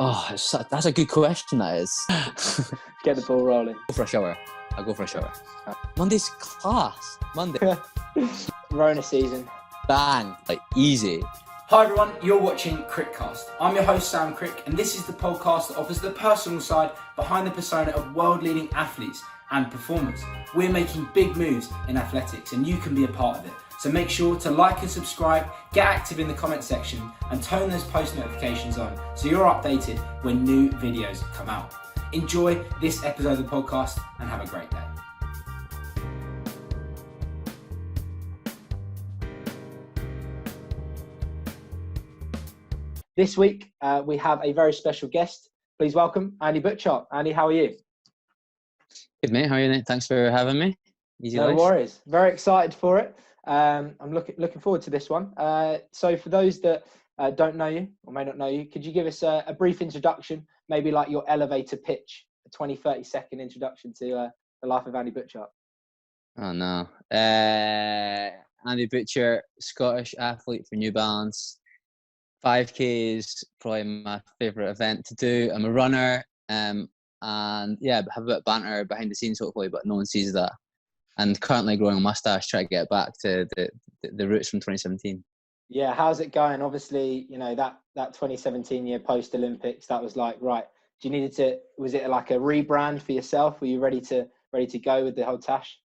Oh, that's a good question, that is. Get the ball rolling. Go for a shower. I'll go for a shower. Monday's class. Monday. Rona season. Bang. Like, easy. Hi everyone, you're watching Crickcast. I'm your host Sam Crick, and this is the podcast that offers the personal side behind the persona of world-leading athletes and performers. We're making big moves in athletics and you can be a part of it. So make sure to like and subscribe, get active in the comment section and turn those post notifications on so you're updated when new videos come out. Enjoy this episode of the podcast and have a great day. This week, we have a very special guest. Please welcome Andy Butchart. Andy, how are you? Good, mate. How are you, mate? Thanks for having me. Easy No life. worries. Very excited for it. I'm looking forward to this one. So for those that don't know you or may not know you, could you give us a brief introduction, maybe like your elevator pitch, a 20, 30-second introduction to the life of Andy Butchart? Oh, no. Andy Butchart, Scottish athlete for New Balance. 5Ks, probably my favourite event to do. I'm a runner, and yeah, have a bit of banter behind the scenes, hopefully, but no one sees that. And currently growing a moustache, trying to get back to the roots from 2017. Yeah, how's it going? Obviously, you know, that 2017 year post Olympics, that was like, right, was it like a rebrand for yourself? Were you ready to go with the whole tash?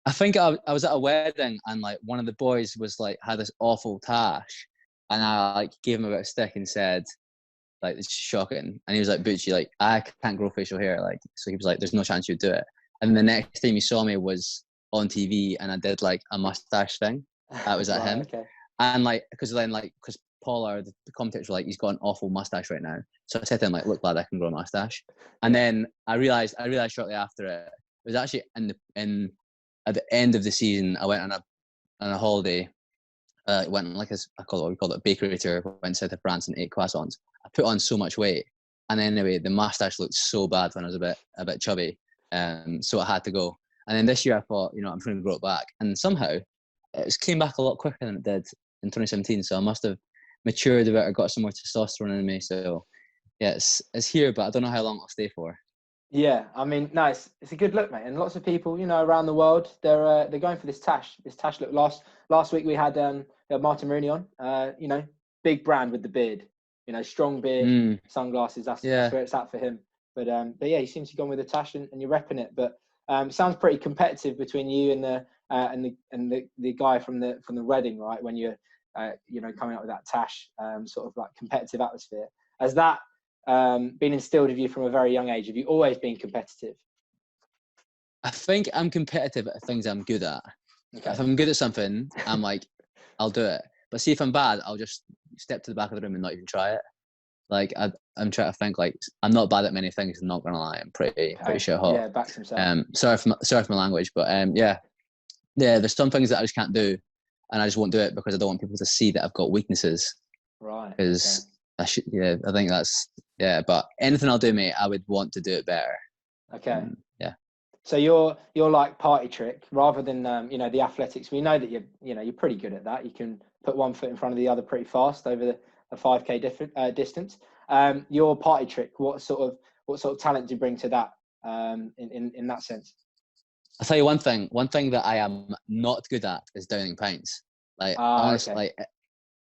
I think I was at a wedding and like one of the boys was like had this awful tash, and I like gave him a bit of stick and said, like, it's shocking. And he was like, Butchie, like, I can't grow facial hair. Like, so he was like, there's no chance you'd do it. And the next time he saw me was on TV and I did like a mustache thing. That was at Right, him. okay. And like, because Paula, the commentators were like, he's got an awful mustache right now. So I said to him, like, look, lad, I can grow a mustache. And then I realized shortly after it was actually at the end of the season, I went on a holiday. Went on like we call it a bakery tour. Went south of France and ate croissants. I put on so much weight, and anyway, the mustache looked so bad when I was a bit chubby. So I had to go. And then this year I thought, you know, I'm trying to grow it back. And somehow it came back a lot quicker than it did in 2017. So I must have matured a bit or got some more testosterone in me. So yeah, it's here, but I don't know how long it'll stay for. Yeah, I mean, no, it's a good look, mate. And lots of people, you know, around the world, they're going for this tash look. Last week we had Martin Rooney on, you know, big brand with the beard, you know, strong beard, sunglasses. That's where it's at for him. But yeah, he seems to have gone with the tash and you're repping it. But sounds pretty competitive between you and the guy from the wedding, right? When you're you know, coming up with that tash, sort of like competitive atmosphere. Has that been instilled of you from a very young age? Have you always been competitive? I think I'm competitive at things I'm good at. Okay. If I'm good at something, I'm like, I'll do it. But see, if I'm bad, I'll just step to the back of the room and not even try it. Like I'm trying to think, like, I'm not bad at many things. I'm not gonna lie, I'm pretty shit hot. Yeah, backs himself. Sorry for my language, but yeah, there's some things that I just can't do, and I just won't do it because I don't want people to see that I've got weaknesses. Right. Because I think that's But anything I'll do, mate, I would want to do it better. Okay. Yeah. So you're like party trick rather than you know, the athletics. We know that you're pretty good at that. You can put one foot in front of the other pretty fast over a 5K distance. Your party trick, what sort of talent do you bring to that in that sense? I'll tell you one thing that I am not good at is downing pints. Like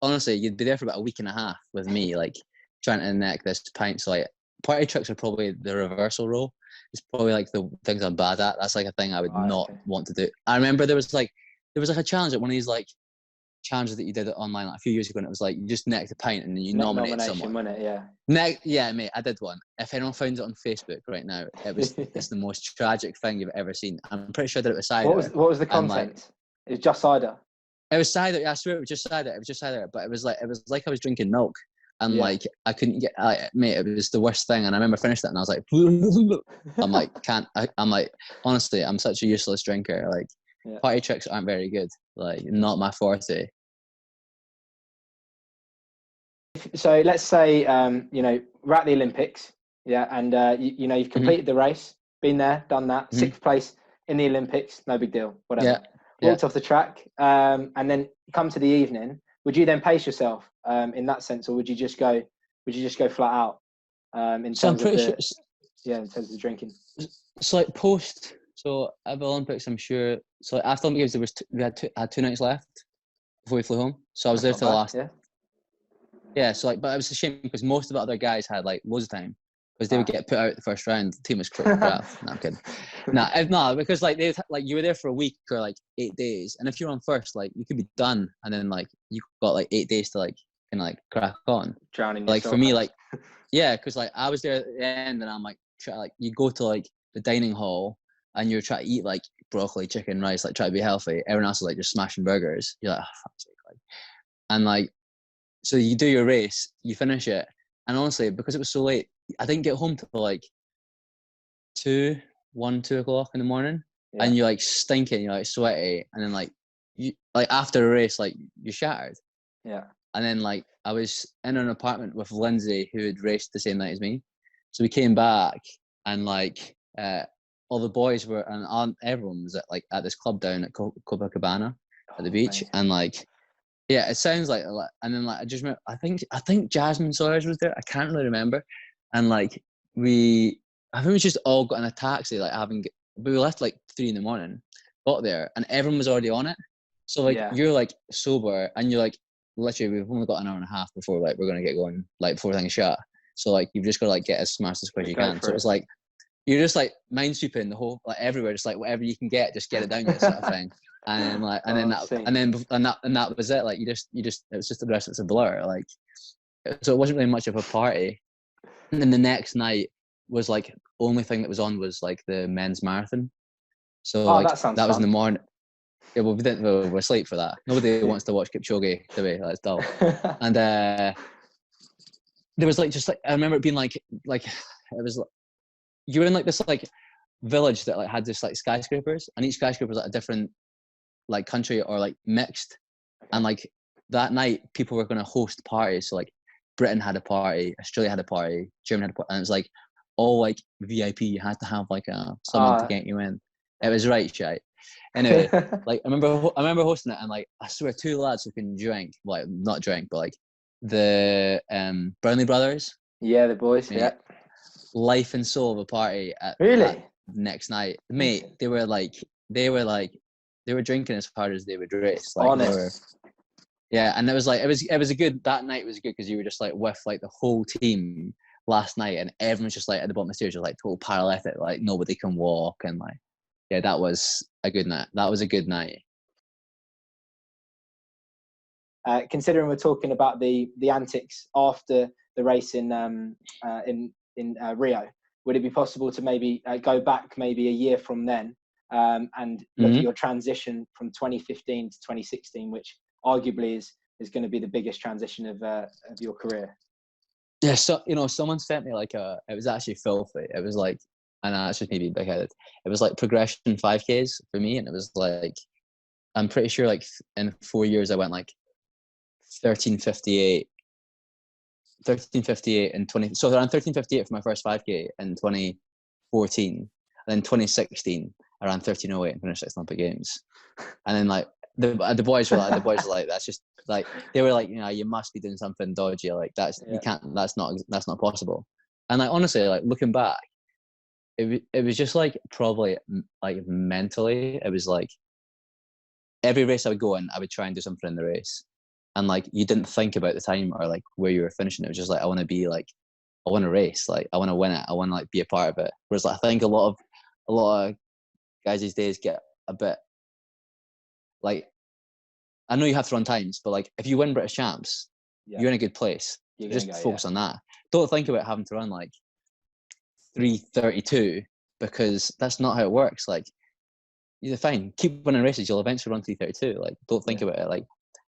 honestly, you'd be there for about a week and a half with me, like trying to neck this pint. So like party tricks are probably the reversal role. It's probably like the things I'm bad at. That's like a thing I would not want to do. I remember there was like a challenge at one of these like challenges that you did online like a few years ago, and it was like you just necked a pint and then you nominate someone. Wasn't it? Yeah. Yeah, mate, I did one. If anyone finds it on Facebook right now, it's the most tragic thing you've ever seen. I'm pretty sure that it was cider. What was the content? It was just cider. It was cider. I swear it was just cider. But it was like I was drinking milk, and like I couldn't get. Mate, it was the worst thing. And I remember I finished it, and I was like, I'm like, I'm like, honestly, I'm such a useless drinker. Like, party tricks aren't very good. Like, not my forte. So let's say you know, we're at the Olympics, and you know, you've completed the race, been there, done that, 6th place in the Olympics, no big deal, whatever. Walked off the track, and then come to the evening. Would you then pace yourself in that sense, or would you just go, would you just go flat out in So I'm terms of pretty the sure. in terms of the drinking? So like post. So at the Olympics, I'm sure. So like after Olympic Games, there was we had 2 nights left before we flew home. So I was there That's till the not last. bad, Yeah. So like, but it was a shame because most of the other guys had like loads of time because they would get put out the first round. The team was crap. No, I'm kidding. No, because like you were there for a week or like 8 days, and if you're on first, like you could be done, and then like you got like 8 days to like kind of like crack on. Drowning Like yourself for me, out. like yeah, because like I was there at the end, and I'm like you go to like the dining hall, and you're trying to eat like broccoli, chicken, rice, like try to be healthy. Everyone else is like just smashing burgers. You're like, oh, fuck's sake, like, and like so you do your race, you finish it, and honestly, because it was so late, I didn't get home till like 2 o'clock in the morning, and you're like stinking, you're like sweaty, and then like you like after a race, like you're shattered. Yeah. And then like I was in an apartment with Lindsay, who had raced the same night as me, so we came back, and like all the boys were, and everyone was at this club down at Copacabana at the beach, and like yeah, it sounds like a lot. And then like I just remember, I think Jasmine Sawyers was there. I can't really remember. And like I think we just all got in a taxi, like but we left like 3 a.m, got there, and everyone was already on it. So like you're like sober, and you're like literally we've only got an hour and a half before like we're gonna get going, like before things shut. So like you've just got to like get as smashed as quick as you can. So it's like you're just like mind sweeping the whole like everywhere, just like whatever you can get, just get it down you sort of thing. And then like and that was it. Like you just it was just the rest of it's a blur. Like so it wasn't really much of a party. And then the next night was like only thing that was on was like the men's marathon. So like that was in the morning. Yeah, well, we're asleep for that. Nobody wants to watch Kipchoge, do we? That's dull. And there was like just like I remember it being like it was like you were in like this like village that like had this like skyscrapers, and each skyscraper was like a different like country or like mixed. And like that night people were going to host parties, so like Britain had a party, Australia had a party, Germany had a party, and it was like all like VIP. You had to have like someone to get you in. It was right shite. Anyway, like I remember hosting it, and like I swear 2 lads who can drink, like not drink, but like the Brownlee brothers, the boys, life and soul of a party at next night, mate. They were drinking as hard as they would race. Like and it was like it was a good, that night was good because you were just like with like the whole team last night, and everyone's just like at the bottom of the stairs, just like total paralytic, like nobody can walk, and like that was a good night. That was a good night. Considering we're talking about the antics after the race in Rio, would it be possible to maybe go back maybe a year from then and look at your transition from 2015 to 2016, which arguably is going to be the biggest transition of your career? Yeah, so someone sent me like it was actually filthy. It was like, and it's just maybe big-headed. It was like progression 5Ks for me, and it was like I'm pretty sure like in 4 years I went like 13:58 and 20. So around 13:58 for my first 5K in 2014, and then 2016 around 13:08 and finished 6 Olympic Games. And then like the boys were like that's just like they were like you must be doing something dodgy, like you can't, that's not possible. And like honestly, like looking back, it was just like probably like mentally it was like every race I would go in, I would try and do something in the race. And like you didn't think about the time or like where you were finishing. It was just like I want to race, like I want to win it, I want to like be a part of it. Whereas like, I think a lot of guys these days get a bit like, I know you have to run times, but like if you win British champs, you're in a good place. Just focus on that. Don't think about having to run like 3:32 because that's not how it works. Like you're fine, keep winning races, you'll eventually run 3:32. Like don't think about it. Like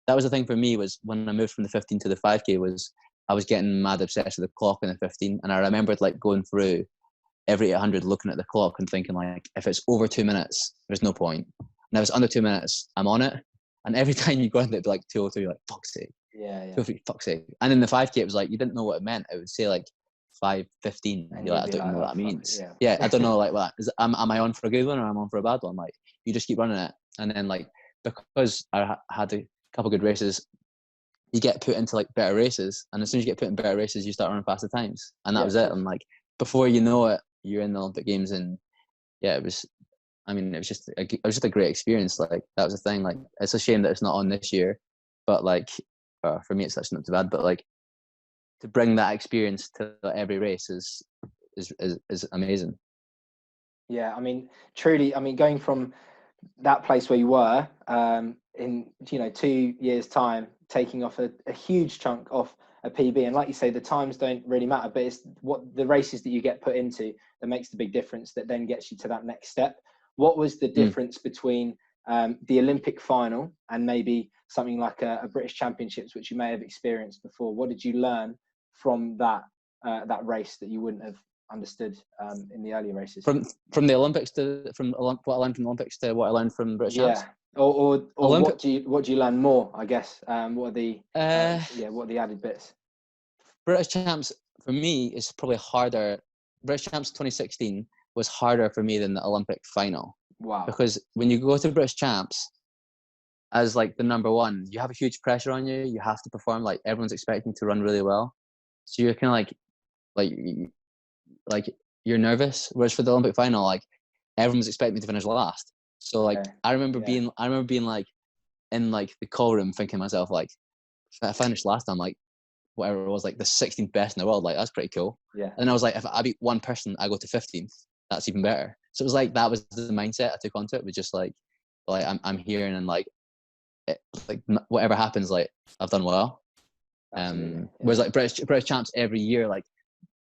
that was the thing for me, was when I moved from the 15 to the 5K, was I was getting mad obsessed with the clock in the 15. And I remembered like going through every 800 looking at the clock and thinking like, if it's over 2 minutes, there's no point. And if it's under 2 minutes, I'm on it. And every time you go into it, like 2:02, you're like, fuck's sake. 2:03, fuck's sake. And in the 5K, it was like, you didn't know what it meant. It would say like 5:15. And you're like, I don't know what that means. Yeah, I don't know, like, what am I on for a good one or am I on for a bad one? Like, you just keep running it. And then like, because I had a couple of good races you get put into like better races, and as soon as you get put in better races, you start running faster times, and that was it. And like before you know it, you're in the Olympic Games, and yeah, it was. I mean, it was just a great experience. Like that was the thing. Like it's a shame that it's not on this year, but like for me, it's actually not too bad. But like to bring that experience to every race is amazing. Yeah, I mean, truly, I mean, going from that place where you were in 2 years' time, taking off a huge chunk off a PB, and like you say, the times don't really matter, but it's what the races that you get put into that makes the big difference, that then gets you to that next step. What was the difference between the Olympic final and maybe something like a British Championships, which you may have experienced before? What did you learn from that race that you wouldn't have understood in the earlier races? From the Olympics what I learned from the Olympics to what I learned from British Champs. Or what do you learn more? I guess what are the what are the added bits? British Champs for me is probably harder. British Champs 2016 was harder for me than the Olympic final. Wow! Because when you go to British Champs as like the number one, you have a huge pressure on you. You have to perform. Like everyone's expecting to run really well, so you're kind of like you're nervous. Whereas for the Olympic final, like everyone's expecting me to finish last. So like I remember being like in like the call room thinking to myself like, if I finished last time, like whatever it was, like the 16th best in the world, like that's pretty cool. Yeah. And I was like, if I beat one person, I go to 15th. That's even better. So it was like that was the mindset I took onto it. Was just like I'm here and like whatever happens, like I've done well. Whereas like British Champs every year, like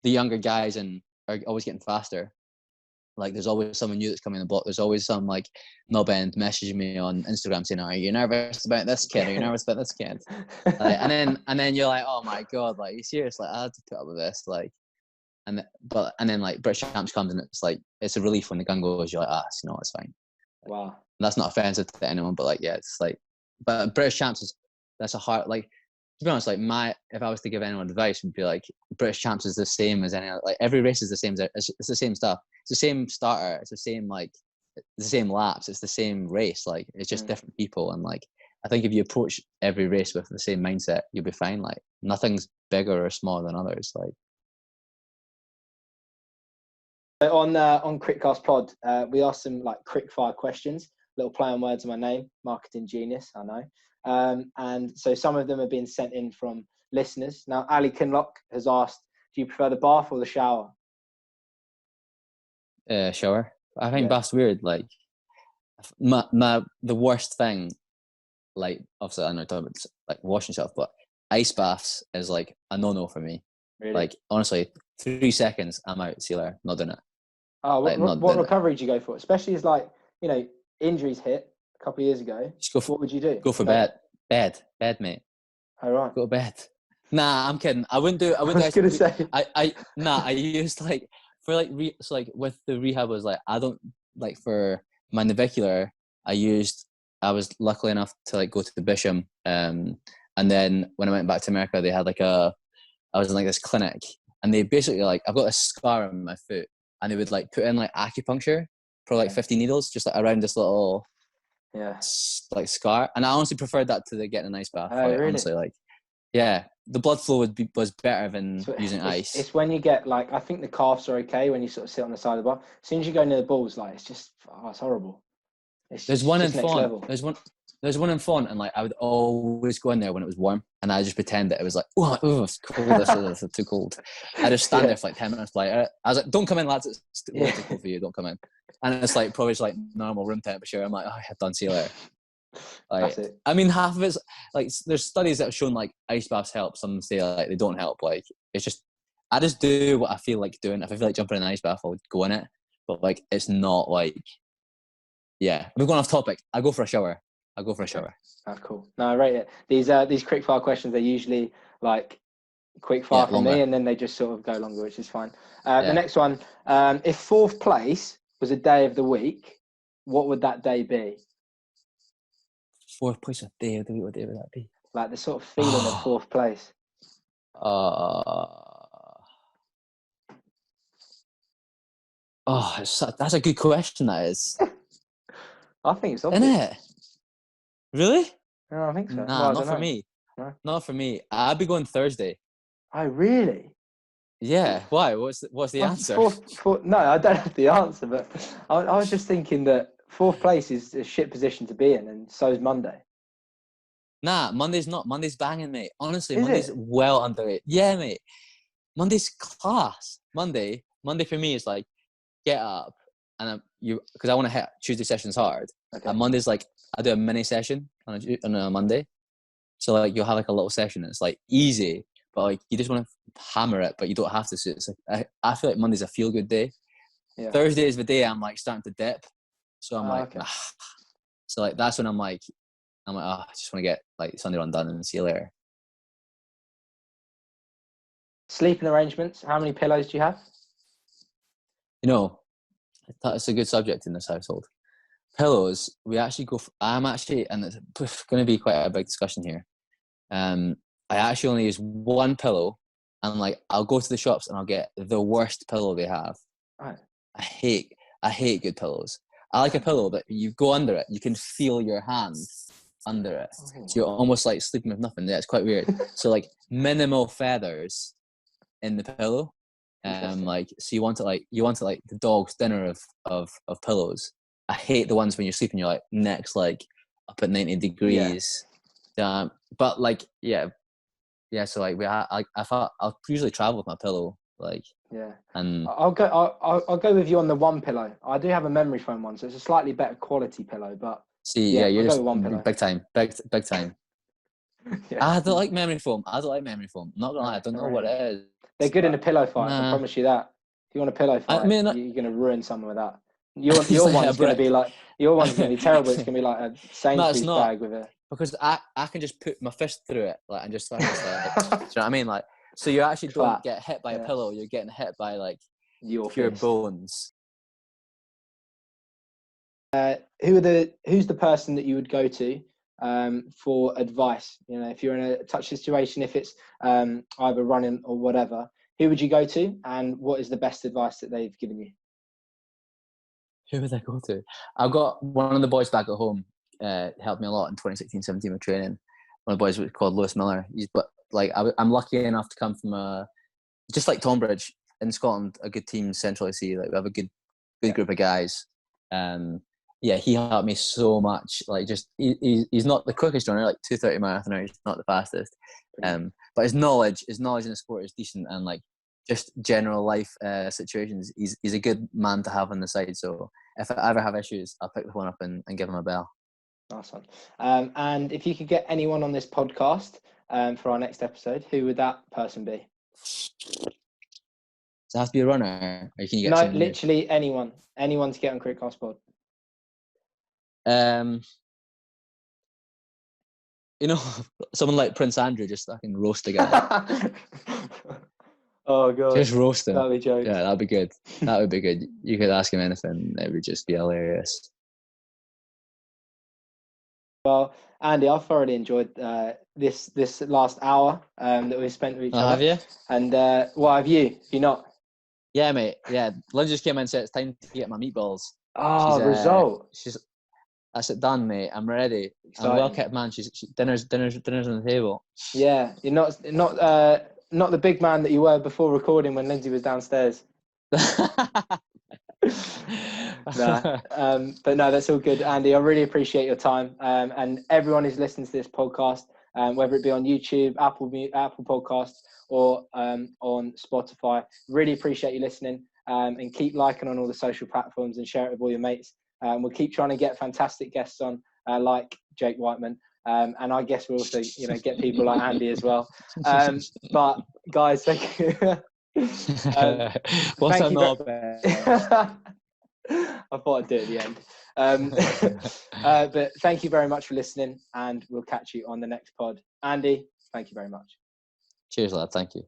the younger guys are always getting faster. Like there's always someone new that's coming in the block. There's always some like knob end messaging me on Instagram saying, "Are you nervous about this kid? Are you nervous about this kid?" Like, and then you're like, "Oh my god! Like, are you serious? Like, I had to put up with this." Like, and then like British Champs comes and it's like it's a relief when the gun goes. You're like, it's fine. Wow. And that's not offensive to anyone, but like, yeah, it's like, but British Champs that's a hard, like, to be honest, like if I was to give anyone advice, would be like British Champs is the same as any other. Like every race is the same. It's the same stuff. It's the same starter. It's the same the same laps. It's the same race. Like it's just different people. And like I think if you approach every race with the same mindset, you'll be fine. Like nothing's bigger or smaller than others. Like on Quickcast Pod, we asked some like quickfire questions. Little play on words of my name, marketing genius, I know. And so some of them have been sent in from listeners. Now, Ali Kinlock has asked, do you prefer the bath or the shower? Shower. I think bath's weird. Like the worst thing, like obviously I know you're talking about like washing yourself, but ice baths is like a no-no for me. Really? Like honestly, 3 seconds, I'm out, see you later. Not doing it. Oh, what recovery do you go for? Especially as like, injuries hit a couple of years ago. What would you do? Go for bed, mate. All right. Go to bed. Nah, I'm kidding. I wouldn't do. I was gonna say. I used like for like so like with the rehab was like I don't like for my navicular. I was lucky enough to like go to the Bisham, and then when I went back to America, they had I was in like this clinic, and they basically like I've got a scar on my foot, and they would like put in like acupuncture for like 50 needles just like around this little like scar, and I honestly preferred that to getting an ice bath. Really? Honestly, like the blood flow was better than using ice. It's when you get like I think the calves are okay when you sort of sit on the side of the bar. As soon as you go near the balls, like it's just it's horrible. There's one in Fawn. There's one in Fawn, and like I would always go in there when it was warm, and I just pretend that it was like, oh, it's cold. This is too cold. I just stand there for like 10 minutes. Like I was like, don't come in, lads. It's too cold for you. Don't come in. And it's like probably just like normal room temperature. I'm like, I've done. See you later. Like, that's it. I mean, half of it's like there's studies that have shown like ice baths help. Some say like they don't help. Like it's just I just do what I feel like doing. If I feel like jumping in an ice bath, I'll go in it. But like it's not like we're going off topic. I go for a shower. That's cool. No, I rate it. These quickfire questions, they're usually like quickfire for me, and then they just sort of go longer, which is fine. The next one, if fourth place was a day of the week, what would that day be? Fourth place a day of the week, what day would that be? Like the sort of feeling of fourth place. That's a good question. That is. I think it's obvious. Isn't it? Really? No, I think so. Nah, not for me. No? Not for me. I'd be going Thursday. Oh, really? Yeah. Why? What's the answer? No, I don't have the answer, but I was just thinking that 4th place is a shit position to be in, and so is Monday. Nah, Monday's not. Monday's banging, mate. Honestly, Is Monday's it? well underrated. Yeah, mate. Monday's class. Monday for me is like get up and because I want to hit Tuesday sessions hard. Okay. And Monday's like I do a mini session on a Monday, so like you'll have like a little session. And it's like easy, but like you just want to hammer it, but you don't have to. So it's like I feel like Monday's a feel good day. Yeah. Thursday is the day I'm like starting to dip, so I'm like, okay. So like that's when I'm like, I just want to get like Sunday run done and see you later. Sleeping arrangements. How many pillows do you have? You know, that's a good subject in this household. Pillows, we actually go for, and it's going to be quite a big discussion here. I actually only use one pillow, and like I'll go to the shops and I'll get the worst pillow they have. Right. I hate good pillows. I like a pillow that you go under it, you can feel your hand under it. So you're almost like sleeping with nothing. Yeah, it's quite weird. So like minimal feathers in the pillow. Like so you want to like the dog's dinner of pillows. I hate the ones when you're sleeping, you're like neck's like up at 90 degrees. Yeah. But like yeah. So like I thought I'll usually travel with my pillow, like and I'll go with you on the one pillow. I do have a memory foam one, so it's a slightly better quality pillow. But you're I'll just go with one pillow. big time. Yeah. I don't like memory foam. I'm not gonna lie, I don't know what it is. They're good in a pillow fight. Nah. I promise you that. If you want a pillow fight, I mean, you're gonna ruin someone with that. Your like one's gonna be like terrible. It's gonna be like a Sainsbury's not. bag with it. Because I can just put my fist through it, like, and just like, do you know what I mean? Like, so you actually don't get hit by a pillow. You're getting hit by like your pure fist. bones. Who's the person that you would go to for advice? You know, if you're in a touch situation, if it's either running or whatever, who would you go to, and what is the best advice that they've given you? Who would I go to? I've got one of the boys back at home. Helped me a lot in 2016-17 with training. One of the boys was called Lewis Miller. I'm lucky enough to come from just like Tonbridge in Scotland, a good team, Central AC. Like we have a good group of guys. He helped me so much. Like just he's not the quickest runner, like 2:30 marathoner. He's not the fastest. But his knowledge in the sport is decent, and like just general life situations, he's a good man to have on the side. So if I ever have issues, I'll pick the one up and give him a bell. Nice one. And if you could get anyone on this podcast for our next episode, who would that person be? Does it have to be a runner? Or can you get no, literally anyone to get on Quickcast Pod. You know, someone like Prince Andrew, just fucking roast a guy. Oh god, just roast him. That'd be jokes. Yeah, that'd be good. That would be good. You could ask him anything; it would just be hilarious. Well, Andy, I've thoroughly enjoyed this last hour that we've spent with each other. Have you? And what have you? Have you not? Yeah, mate. Yeah, Lynn just came in and said it's time to get my meatballs. Result. That's it done, mate. I'm ready. Exciting. I'm a well-kept man. Dinner's on the table. Yeah, you're not the big man that you were before recording when Lindsay was downstairs. But no, that's all good, Andy. I really appreciate your time, and everyone who's listening to this podcast, whether it be on YouTube, Apple Podcasts, or on Spotify. Really appreciate you listening, and keep liking on all the social platforms and share it with all your mates. We'll keep trying to get fantastic guests on, like Jake Whiteman, and I guess we'll also get people like Andy as well. But guys, thank you. What's that not about? I thought I'd do it at the end. But thank you very much for listening, and we'll catch you on the next pod. Andy, thank you very much. Cheers, lad. Thank you.